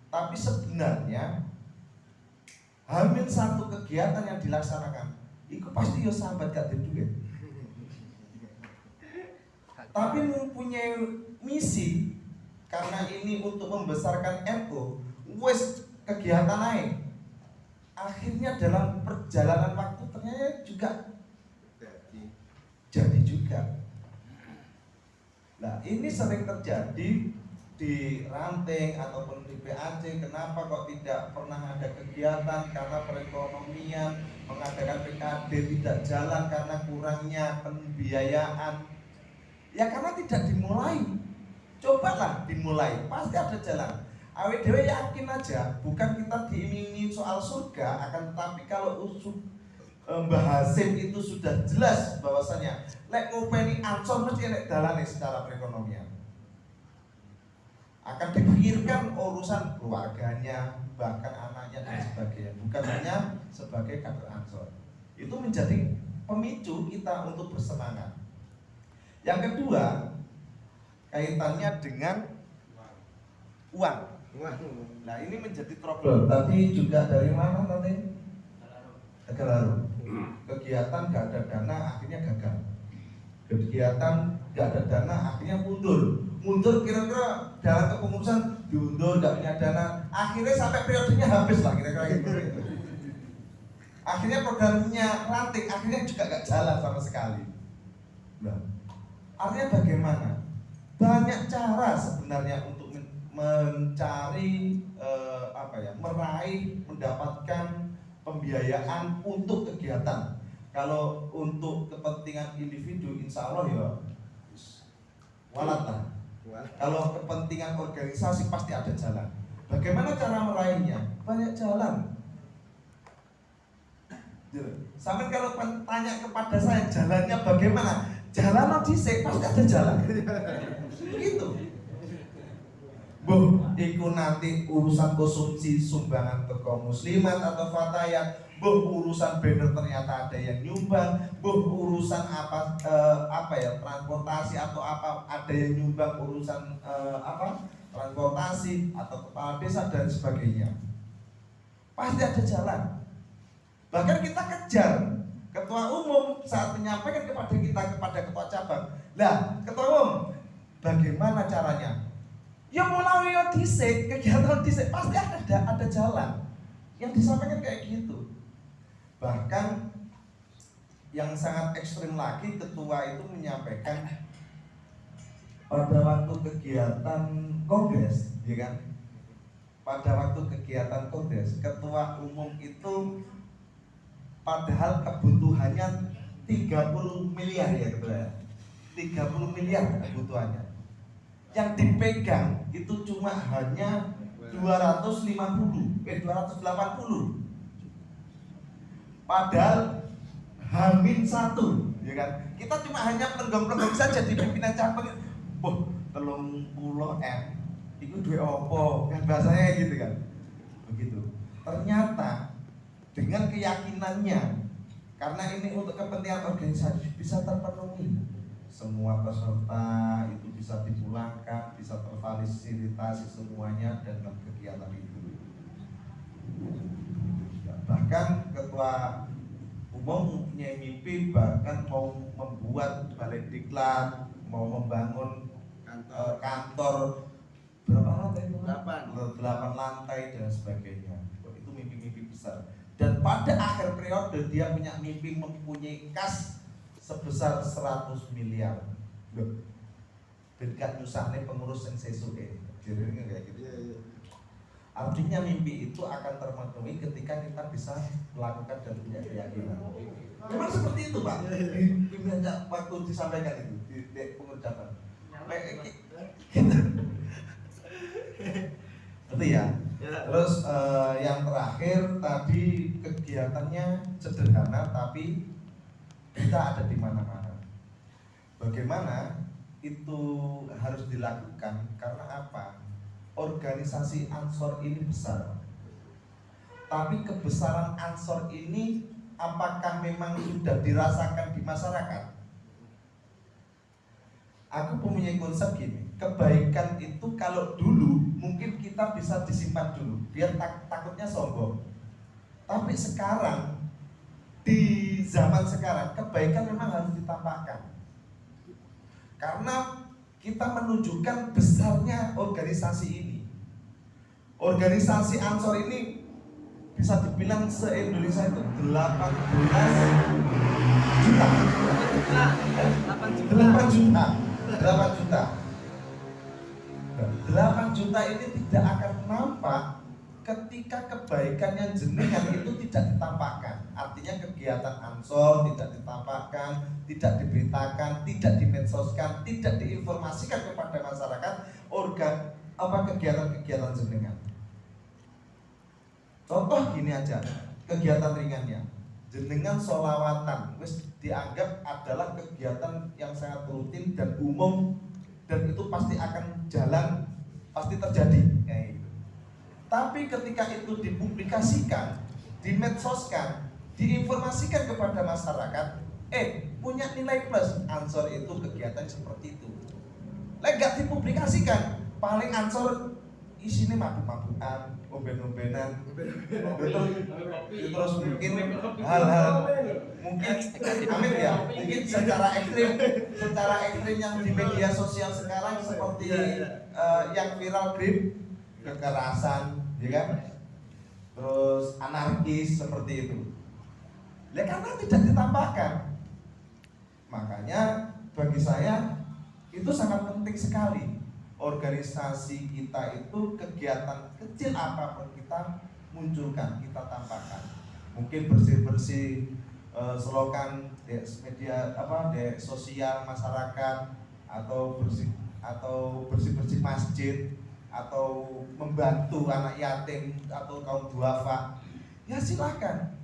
tapi sebenarnya hampir 1 kegiatan yang dilaksanakan itu pasti ya sahabat gak ada duit, tapi mempunyai misi karena ini untuk membesarkan NU, wes kegiatan lain. Akhirnya dalam perjalanan waktu ternyata juga jadi juga. Nah, ini sering terjadi di ranting ataupun di PAC. Kenapa kok tidak pernah ada kegiatan? Karena perekonomian, mengadakan PKD tidak jalan karena kurangnya pembiayaan. Ya karena tidak dimulai. Cobalah dimulai, pasti ada jalan. Awet dewe yakin aja, bukan kita diiming-imingi soal surga, akan tetapi kalau Mbah Hasim itu sudah jelas bahwasanya lek ngopeni Ansor mesti enek dalane secara perekonomian. Akan dipikirkan urusan keluarganya, bahkan anaknya dan sebagainya, bukan hanya sebagai kader Ansor. Itu menjadi pemicu kita untuk bersemangat. Yang kedua, kaitannya dengan uang. Nah, ini menjadi trouble. Tadi juga dari mana nanti? Tegalaru. Kegiatan gak ada dana akhirnya gagal. Kegiatan gak ada dana akhirnya mundur. Mundur kira-kira dalam kepengurusan diundur, gak punya dana. Akhirnya sampai periodenya habis lah kira-kira gitu. Akhirnya programnya ranting, akhirnya juga gak jalan sama sekali. Nah, artinya bagaimana? Banyak cara sebenarnya untuk mencari meraih, mendapatkan pembiayaan untuk kegiatan. Kalau untuk kepentingan individu, insya Allah ya walat lah. Kalau kepentingan organisasi pasti ada jalan. Bagaimana cara meraihnya? Banyak jalan. Sampai kalau tanya kepada saya jalannya bagaimana? Jalan dhisik pasti ada jalan. Begitu. Iku nanti urusan konsumsi sumbangan teko muslimat atau fatayat, urusan banner ternyata ada yang nyumbang, urusan transportasi atau ada yang nyumbang urusan transportasi atau kepala desa dan sebagainya. Pasti ada jalan. Bahkan kita kejar ketua umum saat menyampaikan kepada ketua cabang. Lah, ketua umum, bagaimana caranya? Ya mulai dhisik, kegiatan dhisik pasti ada jalan. Yang disampaikan kayak gitu. Bahkan yang sangat ekstrim lagi, ketua itu menyampaikan pada waktu kegiatan kongres, ya kan? Pada waktu kegiatan kongres, ketua umum itu padahal kebutuhannya 30 miliar ya ketua. 30 miliar kebutuhannya. Yang dipegang itu cuma hanya 280. Padahal H-1, ya kan? Kita cuma hanya penggong-penggong saja di pimpinan cabang. 30 M. Itu duwe opo? Kan bahasanya gitu kan. Begitu. Ternyata dengan keyakinannya, karena ini untuk kepentingan organisasi bisa terpenuhi. Semua peserta itu bisa dipulangkan, bisa terfasilitasi semuanya dalam kegiatan itu. Bahkan ketua umum mempunyai mimpi, bahkan mau membuat balai diklat, mau membangun kantor berapa lantai itu? 8 lantai dan sebagainya. Itu mimpi-mimpi besar. Dan pada akhir periode dia punya mimpi mempunyai kas sebesar 100 miliar. Loh. Dan gak nyusahne pengurus yang sesuke. Jadi kayak gitu. Artinya mimpi itu akan terpenuhi ketika kita bisa melakukan dan punya keyakinan. Memang seperti itu, Pak. Pimpinan waktu disampaikan itu di pengucapan. Itu ya. Terus yang terakhir tadi kegiatannya sederhana tapi kita ada di mana-mana. Bagaimana itu harus dilakukan? Karena apa? Organisasi Ansor ini besar. Tapi kebesaran Ansor ini apakah memang sudah dirasakan di masyarakat? Aku mempunyai konsep gini, kebaikan itu kalau dulu mungkin kita bisa disimpan dulu, biar takutnya sombong. Tapi sekarang, di zaman sekarang, kebaikan memang harus ditampakkan. Karena kita menunjukkan besarnya organisasi ini. Organisasi Ansor ini bisa dibilang se-Indonesia itu 18 juta. 8 juta. 8 juta. 8 juta ini tidak akan nampak ketika kebaikan yang jenengan itu tidak ditampakkan. Artinya kegiatan Ansor tidak ditampakkan, tidak diberitakan, tidak dimensoskan, tidak diinformasikan kepada masyarakat kegiatan-kegiatan jenengan. Contoh gini aja, kegiatan ringannya. Jenengan sholawatan wis dianggap adalah kegiatan yang sangat rutin dan umum, dan itu pasti akan jalan, pasti terjadi kayak gitu. Tapi ketika itu dipublikasikan, dimedsoskan, diinformasikan kepada masyarakat, punya nilai plus, Ansor itu kegiatan seperti itu. Gak dipublikasikan, paling Ansor isinya mabuk-mabukan, omben-ombenan, terus mungkin hal-hal mungkin amin ya, mungkin secara ekstrim yang di media sosial sekarang seperti yang viral grip, kekerasan, ya kan, terus anarkis seperti itu. Karena tidak ditambahkan, makanya bagi saya itu sangat penting sekali. Organisasi kita itu kegiatan kecil apapun kita munculkan, kita tampakkan. Mungkin bersih-bersih selokan di media di sosial masyarakat, atau bersih-bersih masjid, atau membantu anak yatim atau kaum duafa. Ya silakan.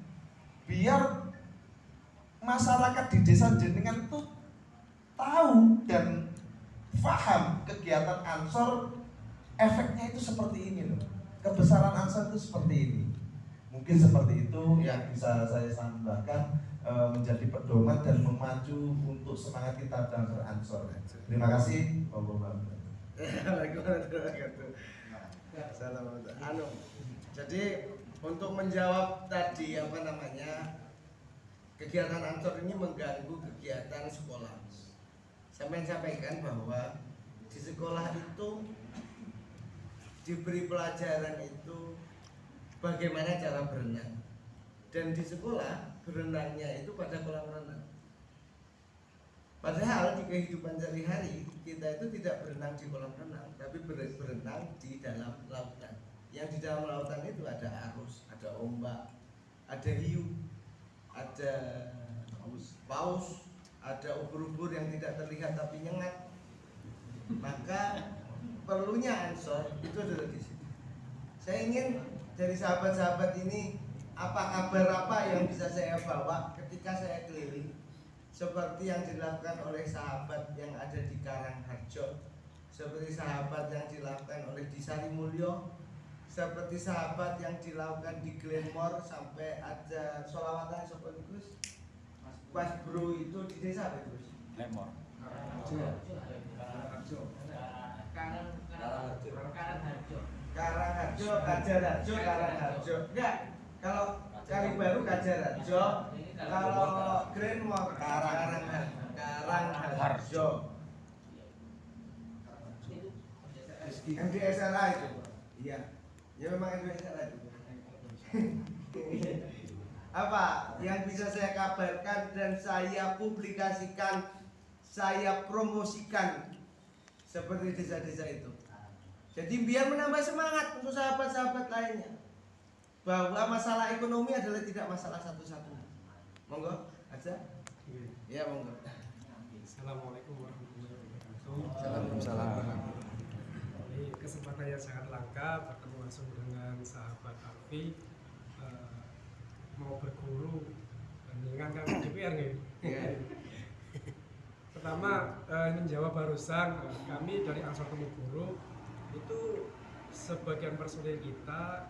Biar masyarakat di desa jenengan itu tahu dan paham kegiatan Ansor, efeknya itu seperti ini loh. Kebesaran Ansor itu seperti ini. Mungkin seperti itu yang bisa saya sampaikan, menjadi pedoman dan memacu untuk semangat kita dalam beransor. Terima kasih. Jadi untuk menjawab tadi kegiatan Ansor ini mengganggu kegiatan sekolah. Saya sampaikan bahwa di sekolah itu diberi pelajaran itu bagaimana cara berenang, dan di sekolah berenangnya itu pada kolam renang. Padahal di kehidupan sehari-hari kita itu tidak berenang di kolam renang, tapi berenang di dalam lautan. Yang di dalam lautan itu ada arus, ada ombak, ada hiu, ada paus, ada ubur-ubur yang tidak terlihat tapi nyengat. Maka perlunya Ansor itu adalah di situ. Saya ingin dari sahabat-sahabat ini, apa kabar apa yang bisa saya bawa ketika saya keliling, seperti yang dilakukan oleh sahabat yang ada di Karangharjo, seperti sahabat yang dilakukan oleh di Sarimulyo, seperti sahabat yang dilakukan di Glenmore, sampai ada sholawatan Soponkus. Pas bro itu di desa apa itu? Lemor. Karangharjo, Kajarharjo, Karangharjo. Enggak, kalau Kalibaru Kajarharjo, kalau Glenmore Karangharjo. MD SLA itu. Iya. Ya memang MD SLA itu. Apa yang bisa saya kabarkan dan saya publikasikan, saya promosikan seperti desa-desa itu. Jadi biar menambah semangat untuk sahabat-sahabat lainnya, bahwa masalah ekonomi adalah tidak masalah satu-satunya. Monggo aja. Ya monggo. Assalamualaikum warahmatullahi wabarakatuh. Waalaikumsalam. Ini kesempatan yang sangat langka bertemu langsung dengan sahabat Alfi, mau berguru mendingan kan DPR nih. Pertama menjawab barusan, kami dari Ansor Temu Guru itu sebagian personil kita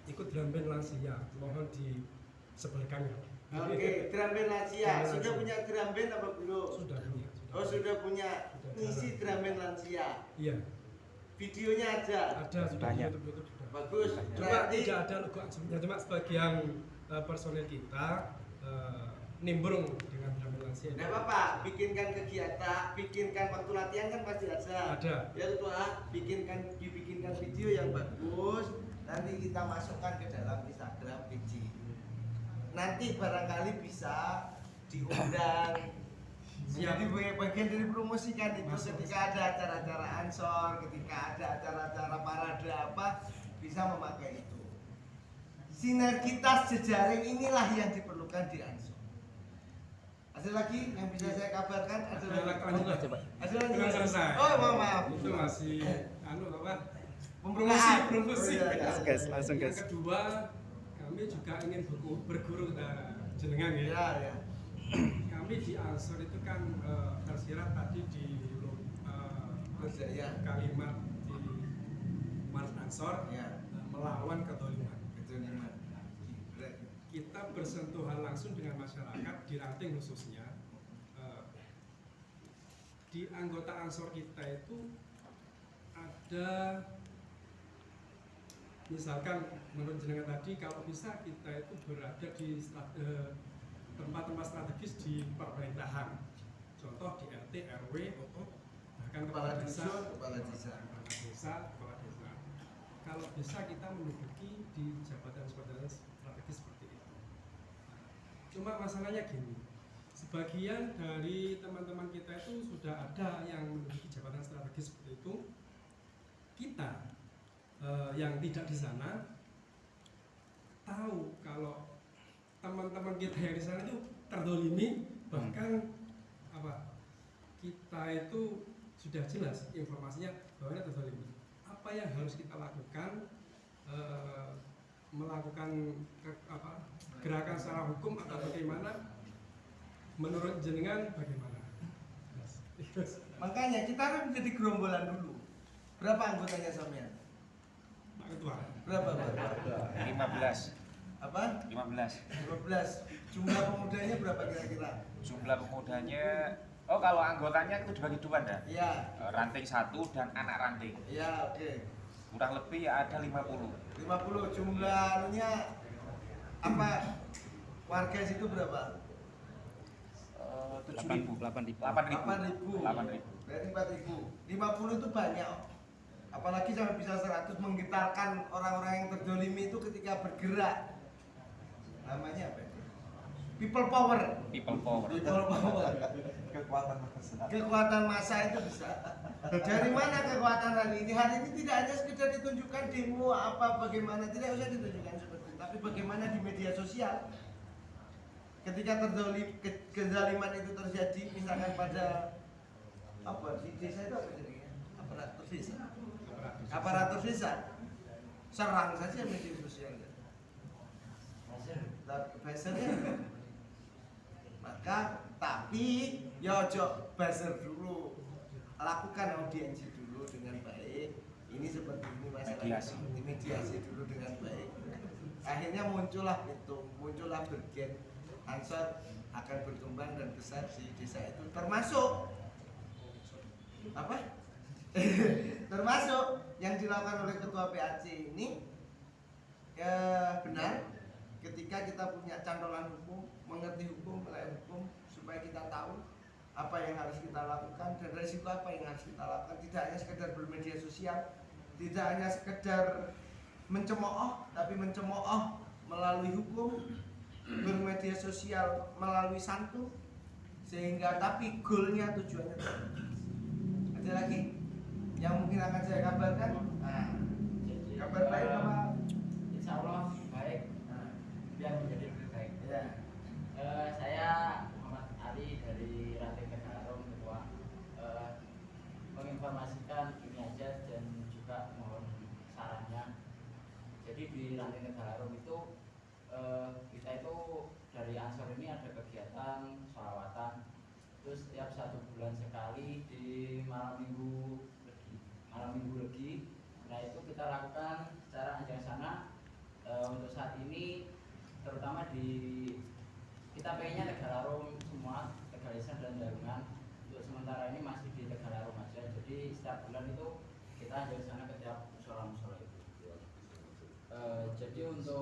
ikut drum band lansia, mohon disebutkan. Oke, drum band lansia. Sudah punya drum band apa belum? Sudah punya. Oh sudah punya. Ngisi drum band lansia. Iya. Videonya ada. Ada sudah di YouTube sudah. Bagus. Cuma Berarti tidak ada logo Ansor. Cuma sebagian personil kita nimbrung dengan drum band lansia. Tidak apa-apa, bikinkan kegiatan, bikinkan waktu latihan kan pasti ada. Ada. Ya ketua, dibikinkan video yang bagus, nanti kita masukkan ke dalam Instagram PJ. Nanti barangkali bisa diundang Menjadi bagian dari promosikan itu ketika ada acara-acara ansor, ketika ada acara-acara parade apa, bisa memakai itu. Sinergitas jejaring inilah yang diperlukan di ansor. Ada lagi yang bisa saya kabarkan? Ada lagi? Ada lagi? Belum selesai. Oh, maaf. Itu masih apa? Pembukaan. Promosi. Oh, iya, iya. Gas, langsung Yang gas. kedua, kami juga ingin berguru jenengan ya. Ya, ya. Kami di Ansor itu kan tersirat tadi di Ya. kalimat di Mars Ansor Ya. melawan kedoliman. Kedoliman. Kita bersentuhan langsung dengan masyarakat di ranting khususnya. Di anggota Ansor kita itu ada, misalkan menurut jenengan tadi, kalau bisa kita itu berada di tempat-tempat strategis di pemerintahan, contoh di RT, RW, bahkan Kepala desa, dusun, kepala desa. kepala desa. Kalau bisa kita menduduki di jabatan-jabatan strategis seperti itu. Cuma masalahnya gini, sebagian dari teman-teman kita itu sudah ada yang menduduki jabatan strategis seperti itu. Kita yang tidak di sana tahu kalau teman-teman kita yang di sana itu terdolimi, bahkan apa, kita itu sudah jelas informasinya bahwa ini terdolimi. Apa yang harus kita lakukan? Melakukan gerakan secara hukum atau bagaimana? Menurut jenengan bagaimana? Makanya kita harus menjadi gerombolan dulu. Berapa anggotanya sampean? Pak Ketua. Berapa? 15. Apa? 15. 15. Jumlah pemudanya berapa kira-kira? Jumlah pemudanya, oh kalau anggotanya itu dibagi dua dah. Iya. Ranting 1 dan anak ranting. Iya, oke. Kurang lebih ada 50. 50 jumlah anunya apa? Warga situ berapa? 7.000. 8.000. 8.000. 8.000. Berarti 4.000. 50 itu banyak. Apalagi sampai bisa 100 menggetarkan orang-orang yang terdolimi itu ketika bergerak. Namanya apa? People power. People power. People power. Kekuatan massa itu bisa. Dari mana kekuatan hari ini? Hari ini tidak hanya sekedar ditunjukkan demo apa bagaimana, tidak usah ditunjukkan seperti itu, tapi bagaimana di media sosial. Ketika kezaliman itu terjadi, misalkan pada apa di desa itu apa jadinya? Aparatur desa. Aparatur desa. Serang saja media sosial. Buzzernya. Maka tapi ya ojo buzzer dulu. Lakukan audiensi dulu dengan baik. Ini seperti ini masalah. Mediasi dulu dengan baik. Akhirnya muncullah bergen. Ansor akan berkembang dan besar di desa itu, termasuk apa? Termasuk yang dilakukan oleh ketua PAC ini benar. Ketika kita punya cantolan hukum, mengerti hukum, melek hukum, supaya kita tahu apa yang harus kita lakukan dan resiko apa yang harus kita lakukan. Tidak hanya sekedar bermedia sosial, tidak hanya sekedar mencemooh, tapi mencemooh melalui hukum, bermedia sosial melalui santun, sehingga tapi goalnya, tujuannya ada lagi yang mungkin akan saya kabarkan. Nah, kabar baik apa? Insya Allah baik, biar menjadi lebih baik. Ya. Saya Muhammad Ali dari Ranting Tegalarum, Ketua, menginformasikan ini aja dan juga mohon sarannya. Jadi di Ranting Tegalarum itu kita itu dari Ansor ini ada kegiatan sholawatan, terus setiap 1 bulan sekali di malam minggu legi. Nah itu kita lakukan secara anjang-sana. Untuk saat ini terutama kita pengennya Tegalarum semua, Tegalisan dan Darungan. Untuk sementara ini masih di Tegalarum aja. Jadi setiap bulan itu kita anjang-sana ke tiap musola itu. Jadi untuk